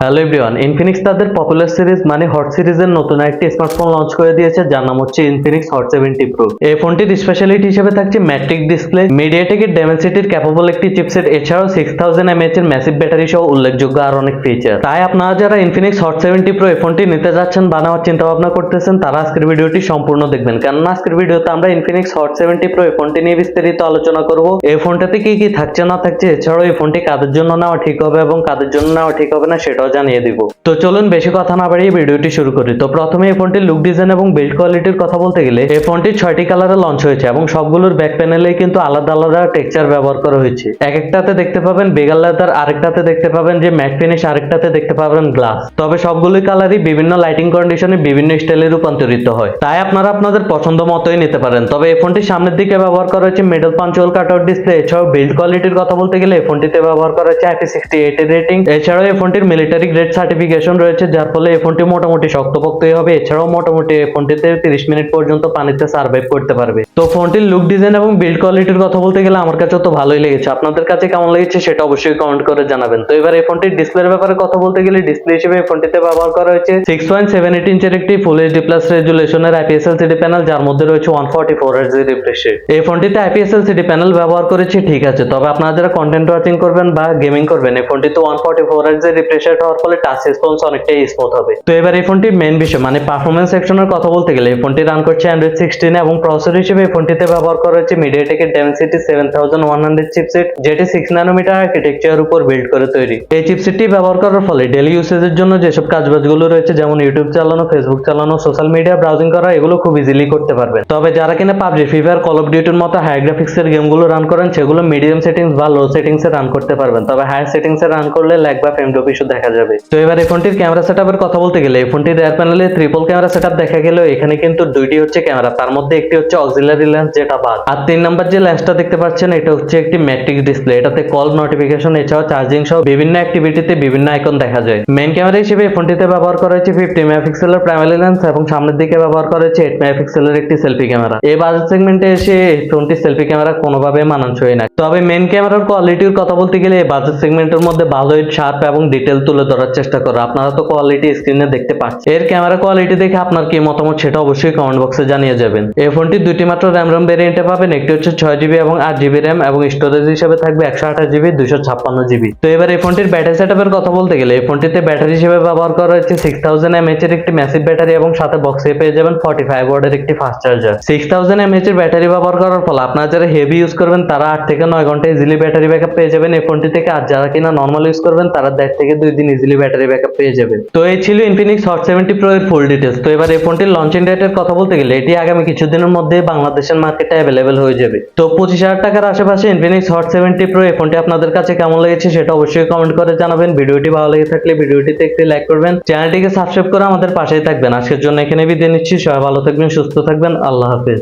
Hello everyone, Infinix তাদের popular series মানে hot সিরিজের নতুন একটি স্মার্টফোন লঞ্চ করে দিয়েছে যার নাম হচ্ছে ইনফিনিক্স হট 70 প্রো। এই ফোনটির স্পেশালিটি হিসেবে থাকছে ম্যাট্রিক ডিসপ্লে, মিডিয়াটেকের ডেমেনসিটির ক্যাপাবল একটি চিপসেট, এছাড়াও 6000 mAh এর ম্যাসিভ ব্যাটারি সহ উল্লেখযোগ্য আর অনেক ফিচার। তাই আপনারা যারা ইনফিনিক্স হট 70 প্রো এই ফোনটি নিতে যাচ্ছেন বা নেওয়ার চিন্তা ভাবনা করতেছেন তারা আজকের ভিডিওটি সম্পূর্ণ দেখবেন, কেননা আজকের ভিডিওতে আমরা ইনফিনিক্স হট 70 প্রো এই ফোনটি নিয়ে বিস্তারিত আলোচনা করব। এই ফোনটাতে কি কি থাকছে না থাকছে, এছাড়াও এই ফোনটি কাদের জন্য নেওয়া ঠিক হবে এবং কাদের জন্য নেওয়া ঠিক হবে না সেটাও জানিয়ে দিব। তো চলুন বেশি কথা না বাড়িয়ে ভিডিওটি শুরু করি। তো প্রথমে এই ফোনটির লুক ডিজাইন এবং বিল্ড কোয়ালিটির কথা বলতে গেলে এই ফোনটি 6টি কালারে লঞ্চ হয়েছে এবং সবগুলোর ব্যাক প্যানেলে কিন্তু আলাদা আলাদা টেক্সচার ব্যবহার করা হয়েছে। এক একটাতে দেখতে পাবেন বেগাল লেদার, আরেকটাতে দেখতে পাবেন যে ম্যাট ফিনিশ, আরেকটাতে দেখতে পাবেন গ্লাস। তবে সবগুলোই কালারই বিভিন্ন লাইটিং কন্ডিশনে বিভিন্ন স্টাইলে রূপান্তরিত হয়, তাই আপনারা আপনাদের পছন্দ মতোই নিতে পারেন। তবে এই ফোনটির সামনের দিকে ব্যবহার করা হয়েছে মিডল পাঞ্চুয়াল কাটআউট ডিসপ্লে। এছাড়াও বিল্ড কোয়ালিটির কথা বলতে গেলে এই ফোনটিতে ব্যবহার করা হয়েছে IP68 এর রেটিং। এছাড়াও এই ফোনটির মিলিটারি গ্রেড সার্টিফিকেশন রয়েছে, যার ফলে এই ফোনটি মোটামুটি শক্তপোক্তই হবে। এছাড়াও মোটামুটি এই ফোনটিতে 30 মিনিট পর্যন্ত পানিতে সার্ভাইভ করতে পারবে। তো ফোনটির লুক ডিজাইন এবং বিল্ড কোয়ালিটির কথা বলতে গেলে আমার কাছে তো ভালোই লেগেছে। আপনাদের কাছে কেমন লেগেছে সেটা অবশ্যই কমেন্ট করে জানাবেন। তো এবার এই ফোনটির ডিসপ্লের ব্যাপারে কথা বলতে গেলে ডিসপ্লে হিসেবে এই ফোনটিতে ব্যবহার করা হয়েছে 6.78 ইঞ্চের একটি ফুল এইচডি প্লাস রেজুলেশনের IPS LCD প্যানেল, যার মধ্যে রয়েছে 144 Hz রিফ্রেশ রেট। এই ফোনটিতে IPS LCD প্যানেল ব্যবহার করেছে ঠিক আছে, তবে আপনারা যারা কন্টেন্ট ওয়াচিং করবেন বা গেমিং করবেন এই ফোনটিতে 144 Hz রিফ্রেশ রেট হওয়ার ফলে টাচ রেসপন্স অনেকটাই স্মুথ হবে। তো এবার এই ফোনটির মেইন বিষয় মানে পারফরম্যান্স সেকশনের কথা বলতে গেলে এই ফোনটি রান করছে Android 16 এবং প্রসেসর হিসেবে এই ফোনটিতে ব্যবহার করা হচ্ছে মিডিয়াটেকের Dimensity 7100 চিপসেট, যেটি 6 ন্যানোমিটার আর্কিটেকচারের উপর বিল্ড করে তৈরি। এই চিপসেটটি ব্যবহার করার ফলে ডেইলি ইউসেজের জন্য যেসব কাজবাজগুলো রয়েছে যেমন ইউটিউব চালানো, ফেসবুক চালানো, সোশ্যাল মিডিয়া ব্রাউজিং করা, এগুলো খুব ইজিলি করতে পারবেন। তবে যারা কিনা PUBG, free fire, call of ডিউটির মতো হাই গ্রাফিক্সের গেমগুলো রান করেন সেগুলো মিডিয়াম সেটিংস বা লো সেটিংসে রান করতে পারবেন, তবে হাই সেটিংসে রান করলে ল্যাগ বা ফ্রেম ড্রপ ইস্যু দেখা যাবে। তো এবার এই ফোনটির ক্যামেরা সেটআপের কথা বলতে গেলে এই ফোনটির রিয়ার প্যানেলে ট্রিপল ক্যামেরা সেটআপ দেখা গেলেও এখানে কিন্তু দুইটি হচ্ছে ক্যামেরা, তার মধ্যে একটি হচ্ছে অক্সিলারি লেন্স যেটা বাদ, আর 3 নাম্বার যে লেন্সটা দেখতে পাচ্ছেন এটা হচ্ছে একটি ম্যাট্রিক ডিসপ্লে। এটাতে কল, নোটিফিকেশন এছাড়াও চার্জিং সহ বিভিন্ন অ্যাক্টিভিটিতে বিভিন্ন আইকন দেখা যায়। মেইন ক্যামেরা হিসেবে এই ফোনটিতে ব্যবহার করা হয়েছে 50 মেগাপিক্সেলের প্রাইমারি লেন্স এবং সামনের দিকে ব্যবহার করা হয়েছে 8 মেগাপিক্সেলের একটি সেলফি ক্যামেরা। এই বাজেট সেগমেন্টে এসে এই ফোনটির সেলফি ক্যামেরা কোনোভাবে মানানসই না। তবে মেইন ক্যামেরার কোয়ালিটির কথা বলতে গেলে এই বাজেট সেগমেন্টের মধ্যে ভালোই শার্প এবং ডিটেল তুলে ধরার চেষ্টা করে। আপনারা তো কোয়ালিটি স্ক্রিনে দেখতে পাচ্ছেন। এর ক্যামেরা কোয়ালিটি দেখে আপনার কি মতামত সেটা অবশ্যই কমেন্ট বক্সে জানিয়ে যাবেন। এই ফোনটি দুটি মাত্র র্যাম ভেরিয়েন্টে পাবেন, একটি হচ্ছে 6GB এবং 8GB র্যাম এবং স্টোরেজ হিসেবে থাকবে 128GB 256GB। তো এবার এই ফোনটির ব্যাটারি সেটআপের কথা বলতে গেলে এই ফোনটিতে ব্যাটারি হিসেবে ব্যবহার করা হয়েছে 6000 mAh এর একটি ম্যাসিভ ব্যাটারি এবং সাথে বক্সে পেয়ে যাবেন 45 ওয়াটের একটি ফাস্ট চার্জার। 6000 mAh এর ব্যাটারি ব্যবহার করার ফলে আপনারা যারা হেভি ইউজ করবেন তারা 8 থেকে 9 ঘন্টা ইজিলি ব্যাটারি ব্যাকআপ পেয়ে যাবেন এই ফোনটি থেকে, আর যারা কিনা নরমাল ইউজ করবেন তারা 1.5 থেকে 2 দিন ইজিলি ব্যাটারি ব্যাকআপ পেয়ে যাবেন। তো এই ছিল ইনফিনিক্স হট 70 প্রো এর ফুল ডিটেইলস। তো এবার এই ফোনটির লঞ্চিং ডেটের কথা বলতে গেলে এটি আগামী কিছুদিনের মধ্যে বাংলাদেশের মার্কেটে অ্যাভেলেবেল হয়ে যাবে। তো 25,000 টাকার আশেপাশে ইনফিনিক্স হট 70 প্রো এই ফোনটি আপনাদের কাছে কেমন লেগেছে সেটা অবশ্যই কমেন্ট করে জানাবেন। ভিডিওটি ভালো লেগে থাকলে ভিডিওটিতে একটি লাইক করবেন, চ্যানেলটিকে সাবস্ক্রাইব করে আমাদের পাশেই থাকবেন। আজকের জন্য এখানে বিদায় নিচ্ছি। সবাই ভালো থাকবেন, সুস্থ থাকবেন, আল্লাহ হাফেজ।